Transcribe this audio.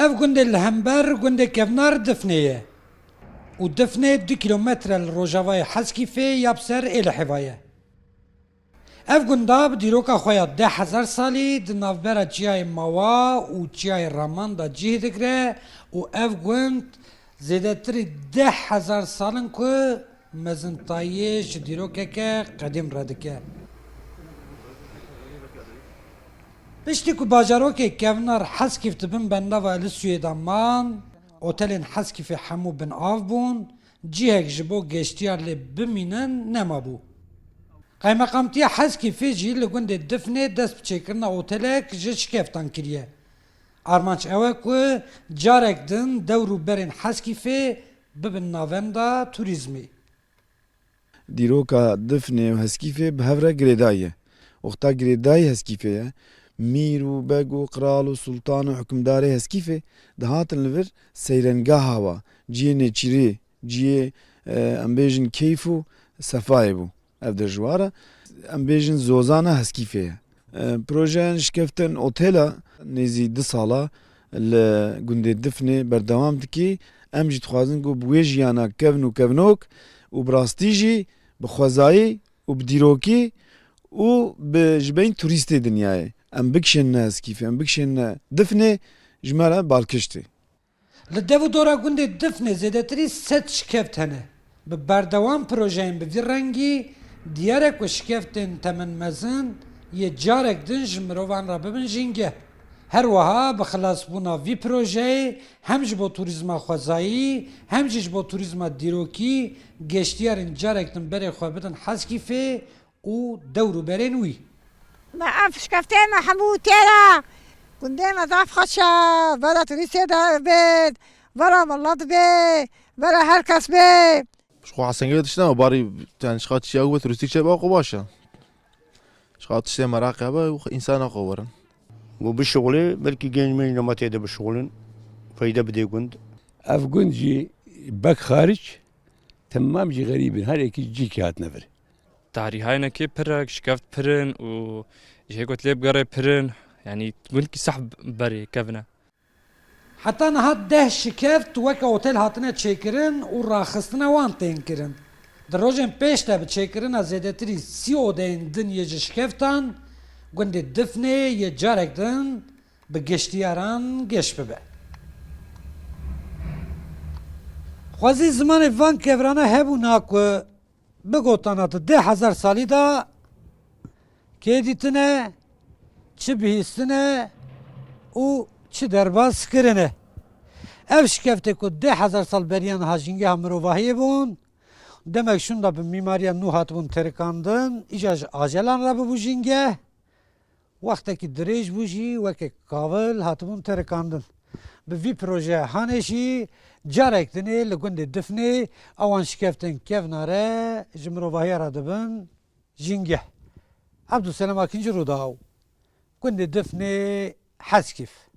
Ev gundê li hember gundê kevnar Difneyê û Difnê 2 kilometre li rojavayê Heskîfê ya bi ser ê li Hêvayê. Ev gunda bi dîroka xwe ya 10,000 salî di navbera çiyayê Mawa û çiyayê Raman da cih digire û ev gund zêdetirî 10,000 salin ku mezintayî ji dîrokeke qedîm re dike. Piştî ku bajarokê kevnar Heskîf dibin bendava Elysuiyê de man, otelên Heskîfê hemû bin av bûn, cihek ji bo geştiyar lê bimînin nemabû. Qaymeqamtiya Heskîfê jî li gundê Difnê dest bi çêkirina otelek ji şikeftan kiriye. Armanc ew e ku carek din dewr û berên Heskîfê bibin navenda turîzmê. Dîroka Difnê û Heskîfê bi hev re girêdayî ye. Oxta girêdayî Heskîfê ye, mîr û beg û qiral û sultan û hikimdarê Heskîfê dihatin li vir seyrengeha wa, ciyê nêçîrî, ciyê em bêjin keyf û sefayê bû. Ev de ji war e, em bêjin zozana Heskîfê ye. Projeyên şikeftin otela nêzî 2 sala li gundê Difnê berdewam dikê, em jî dixwazin ku bi wê jiyana kevn û kevnok û bi rastî jî bi xwezayî û bi dîrokî û ji bên turîstê dinyayê em bikişîne Heskîfê, em bikişîne Difnê ji me re balkiştê. Li dev û dora gundê Difnê zêdetirî 100 şikeft hene. Bi berdewam projeyên bi vî rengî diyarek ku şikeftên temin mezin yê carek din ji mirovan re bibin jîngeh. Her wiha bi xilasbûna vî projeyê hem ji bo turîzma xwezayî hem jî ji bo turîzma dîrokî geştiyarên carek din berê xwe bidin Heskîfê û dewr û berên wî. ما اف شكفتي ما حمود تيرا كندي ما ضعف خشا برا تريسي دا بيت برا ملط بي برا هركس بي شخو حسنگه تشنا باری yani شخات شيء أو تورستيك شيء باقو باشا شخات شيء مراقبة وإنسان أقوى Bu bir şغلي belki gençmeyin نمطية ده بشغلن فايدة بدي كنت افغان جي بك خارج تمام جي غريبين هر اكي جي كات نفر تاريخ هاي نكى برك شكفت برن و هيك ليب قري برن يعني تقول لك سحب بري كفنا Heta niha 10 şikeft weke otel hatine çêkirin û raxistina wan tên kirin. Di rojên pêş de bi çêkirina zêdetirî 30 odeyên din yê ji şikeftan gundê Difnê yê carek din bi geştiyaran geş bibe. Xwezî zimanê van kevrana hebûna ku bigotana di 10,000 salî da kê dîtine, çi bihîstine û çi derbas kirine. Ev şikeftê ku 10,000 sal beriyan hajîngeha mirovahiyê bûn, demek şûn da bi mîmariya nû hatibûn terikandin, îja ji ajelan re bibû jîngeh, wextekî dirêj bû jî wekê kavil hatibûn terikandin. Bi vî projeye hanê jî carek dinê li gundê Difnê ewan şikeftên kevna re ji mirovahiya re dibin jîngeh. Ebdûselam Akîncî Rûdaw, gundê Difnê Heskîf.